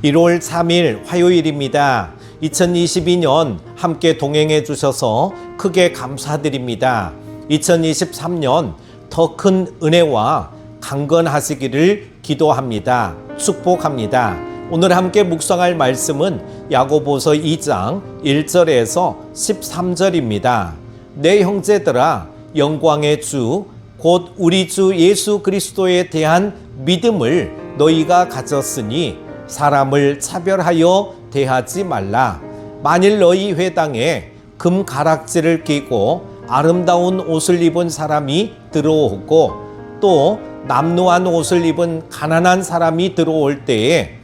1월 3일 화요일입니다. 2022년 함께 동행해 주셔서 크게 감사드립니다. 2023년 더 큰 은혜와 강건하시기를 기도합니다. 축복합니다. 오늘 함께 묵상할 말씀은 야고보서 2장 1절에서 13절입니다. 내 형제들아, 영광의 주 곧 우리 주 예수 그리스도에 대한 믿음을 너희가 가졌으니 사람을 차별하여 대하지 말라. 만일 너희 회당에 금 가락지를 끼고 아름다운 옷을 입은 사람이 들어오고 또 남루한 옷을 입은 가난한 사람이 들어올 때에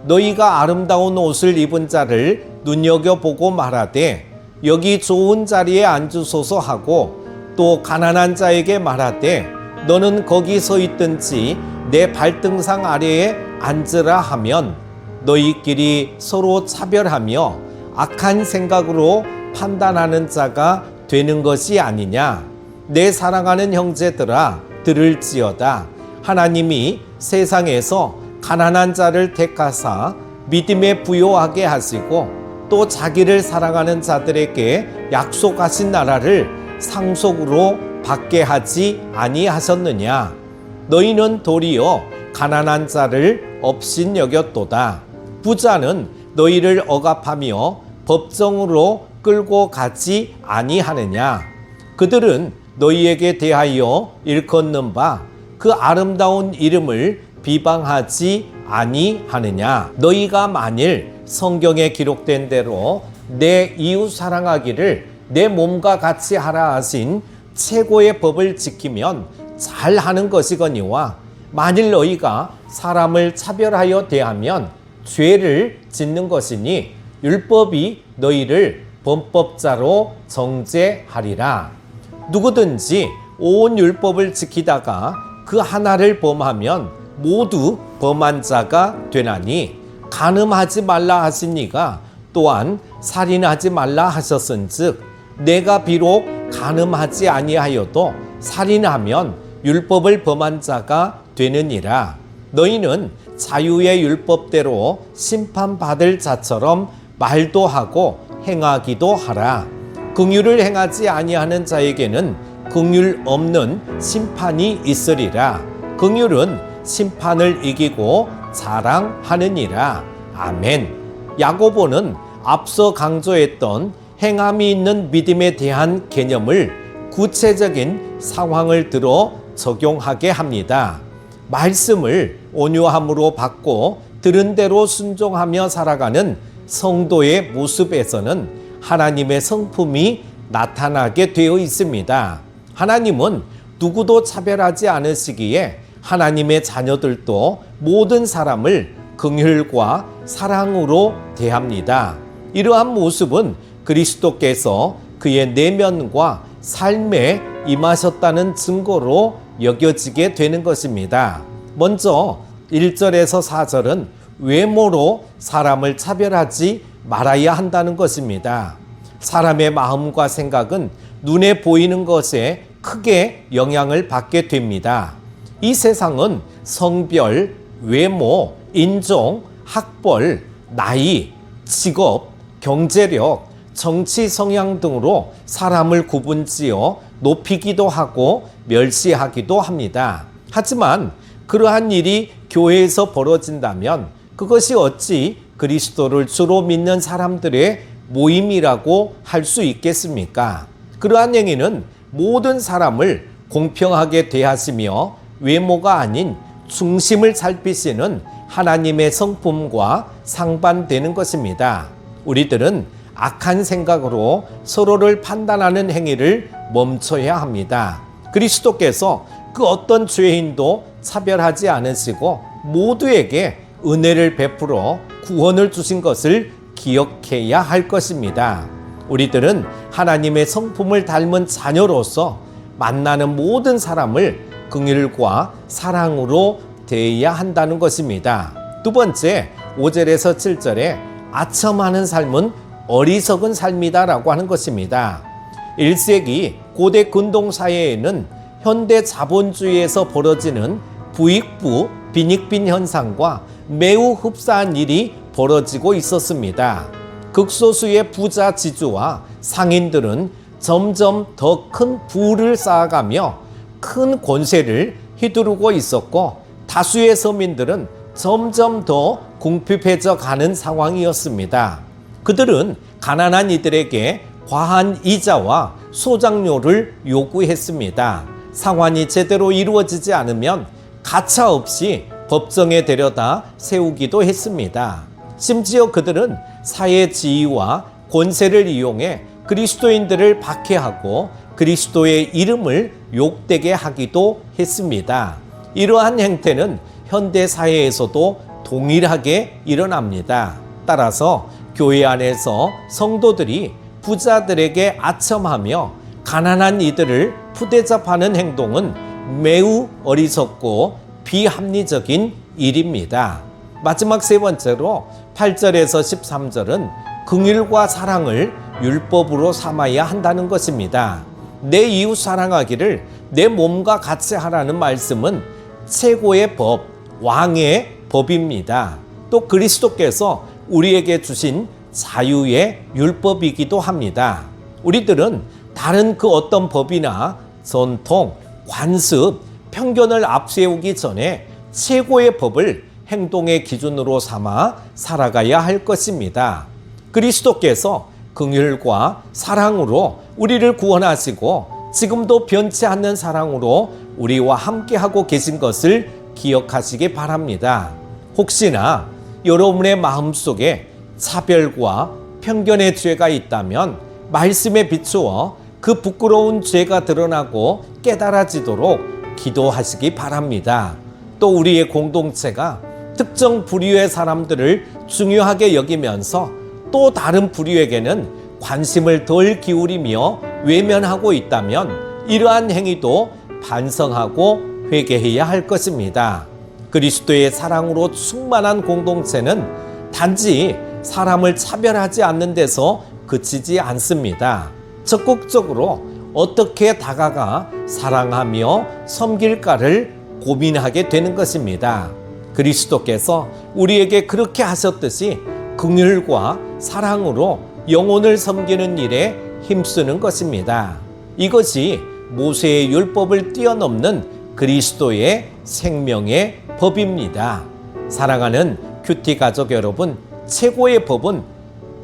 너희가 아름다운 옷을 입은 자를 눈여겨보고 말하되 여기 좋은 자리에 앉으소서 하고 또 가난한 자에게 말하되 너는 거기 서 있든지 내 발등상 아래에 앉으라 하면 너희끼리 서로 차별하며 악한 생각으로 판단하는 자가 되는 것이 아니냐. 내 사랑하는 형제들아, 들을지어다. 하나님이 세상에서 가난한 자를 택하사 믿음에 부요하게 하시고 또 자기를 사랑하는 자들에게 약속하신 나라를 상속으로 받게 하지 아니하셨느냐. 너희는 도리어 가난한 자를 업신여겼도다. 부자는 너희를 억압하며 법정으로 끌고 가지 아니하느냐. 그들은 너희에게 대하여 일컫는 바 그 아름다운 이름을 비방하지 아니하느냐. 너희가 만일 성경에 기록된 대로 내 이웃 사랑하기를 내 몸과 같이 하라 하신 최고의 법을 지키면 잘하는 것이거니와 만일 너희가 사람을 차별하여 대하면 죄를 짓는 것이니 율법이 너희를 범법자로 정죄하리라. 누구든지 온 율법을 지키다가 그 하나를 범하면 모두 범한 자가 되나니 간음하지 말라 하시니가 또한 살인하지 말라 하셨은즉 내가 비록 간음하지 아니하여도 살인하면 율법을 범한 자가 되느니라. 너희는 자유의 율법대로 심판받을 자처럼 말도 하고 행하기도 하라. 긍휼을 행하지 아니하는 자에게는 긍휼 없는 심판이 있으리라. 긍휼은 심판을 이기고 자랑하느니라. 아멘. 야고보는 앞서 강조했던 행함이 있는 믿음에 대한 개념을 구체적인 상황을 들어 적용하게 합니다. 말씀을 온유함으로 받고 들은 대로 순종하며 살아가는 성도의 모습에서는 하나님의 성품이 나타나게 되어 있습니다. 하나님은 누구도 차별하지 않으시기에 하나님의 자녀들도 모든 사람을 긍휼과 사랑으로 대합니다. 이러한 모습은 그리스도께서 그의 내면과 삶에 임하셨다는 증거로 여겨지게 되는 것입니다. 먼저 1절에서 4절은 외모로 사람을 차별하지 말아야 한다는 것입니다. 사람의 마음과 생각은 눈에 보이는 것에 크게 영향을 받게 됩니다. 이 세상은 성별, 외모, 인종, 학벌, 나이, 직업, 경제력, 정치 성향 등으로 사람을 구분지어 높이기도 하고 멸시하기도 합니다. 하지만 그러한 일이 교회에서 벌어진다면 그것이 어찌 그리스도를 주로 믿는 사람들의 모임이라고 할 수 있겠습니까? 그러한 행위는 모든 사람을 공평하게 대하시며 외모가 아닌 중심을 살피시는 하나님의 성품과 상반되는 것입니다. 우리들은 악한 생각으로 서로를 판단하는 행위를 멈춰야 합니다. 그리스도께서 그 어떤 죄인도 차별하지 않으시고 모두에게 은혜를 베풀어 구원을 주신 것을 기억해야 할 것입니다. 우리들은 하나님의 성품을 닮은 자녀로서 만나는 모든 사람을 긍휼과 사랑으로 대해야 한다는 것입니다. 두 번째, 5절에서 7절에 아첨하는 삶은 어리석은 삶이다라고 하는 것입니다. 1세기 고대 근동사회에는 현대 자본주의에서 벌어지는 부익부 빈익빈 현상과 매우 흡사한 일이 벌어지고 있었습니다. 극소수의 부자 지주와 상인들은 점점 더 큰 부를 쌓아가며 큰 권세를 휘두르고 있었고, 다수의 서민들은 점점 더 궁핍해져 가는 상황이었습니다. 그들은 가난한 이들에게 과한 이자와 소장료를 요구했습니다. 상환이 제대로 이루어지지 않으면 가차없이 법정에 데려다 세우기도 했습니다. 심지어 그들은 사회 지위와 권세를 이용해 그리스도인들을 박해하고 그리스도의 이름을 욕되게 하기도 했습니다. 이러한 행태는 현대 사회에서도 동일하게 일어납니다. 따라서 교회 안에서 성도들이 부자들에게 아첨하며 가난한 이들을 푸대접하는 행동은 매우 어리석고 비합리적인 일입니다. 마지막 세 번째로 8절에서 13절은 긍휼과 사랑을 율법으로 삼아야 한다는 것입니다. 내 이웃 사랑하기를 내 몸과 같이 하라는 말씀은 최고의 법, 왕의 법입니다. 또 그리스도께서 우리에게 주신 자유의 율법이기도 합니다. 우리들은 다른 그 어떤 법이나 전통, 관습, 편견을 앞세우기 전에 최고의 법을 행동의 기준으로 삼아 살아가야 할 것입니다. 그리스도께서 긍휼과 사랑으로 우리를 구원하시고 지금도 변치 않는 사랑으로 우리와 함께하고 계신 것을 기억하시기 바랍니다. 혹시나 여러분의 마음속에 차별과 편견의 죄가 있다면 말씀에 비추어 그 부끄러운 죄가 드러나고 깨달아지도록 기도하시기 바랍니다. 또 우리의 공동체가 특정 부류의 사람들을 중요하게 여기면서 또 다른 부류에게는 관심을 덜 기울이며 외면하고 있다면 이러한 행위도 반성하고 회개해야 할 것입니다. 그리스도의 사랑으로 충만한 공동체는 단지 사람을 차별하지 않는 데서 그치지 않습니다. 적극적으로 어떻게 다가가 사랑하며 섬길까를 고민하게 되는 것입니다. 그리스도께서 우리에게 그렇게 하셨듯이 긍휼과 사랑으로 영혼을 섬기는 일에 힘쓰는 것입니다. 이것이 모세의 율법을 뛰어넘는 그리스도의 생명의 법입니다. 사랑하는 큐티 가족 여러분, 최고의 법은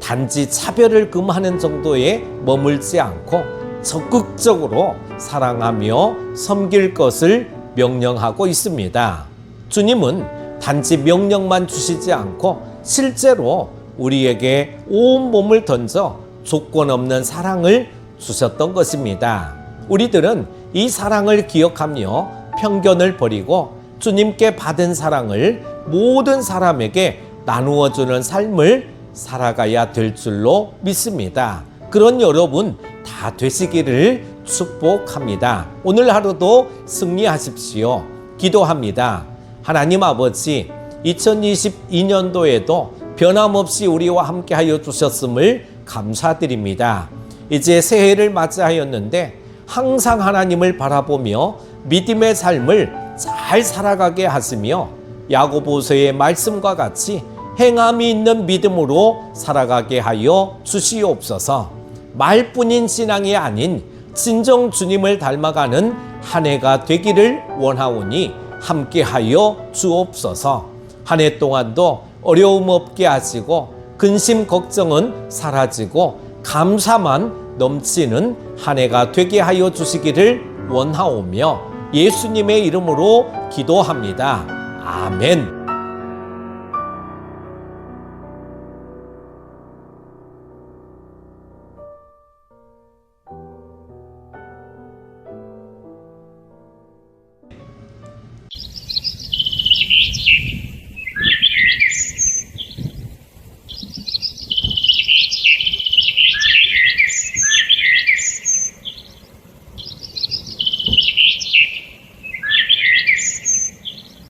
단지 차별을 금하는 정도에 머물지 않고 적극적으로 사랑하며 섬길 것을 명령하고 있습니다. 주님은 단지 명령만 주시지 않고 실제로 우리에게 온 몸을 던져 조건 없는 사랑을 주셨던 것입니다. 우리들은 이 사랑을 기억하며 편견을 버리고 주님께 받은 사랑을 모든 사람에게 나누어 주는 삶을 살아가야 될 줄로 믿습니다. 그런 여러분 다 되시기를 축복합니다. 오늘 하루도 승리하십시오. 기도합니다. 하나님 아버지, 2022년도에도 변함없이 우리와 함께하여 주셨음을 감사드립니다. 이제 새해를 맞이하였는데 항상 하나님을 바라보며 믿음의 삶을 잘 살아가게 하시며 야고보서의 말씀과 같이 행함이 있는 믿음으로 살아가게 하여 주시옵소서. 말뿐인 신앙이 아닌 진정 주님을 닮아가는 한 해가 되기를 원하오니 함께하여 주옵소서. 한 해 동안도 어려움 없게 하시고 근심 걱정은 사라지고 감사만 넘치는 한 해가 되게 하여 주시기를 원하오며 예수님의 이름으로 기도합니다. 아멘.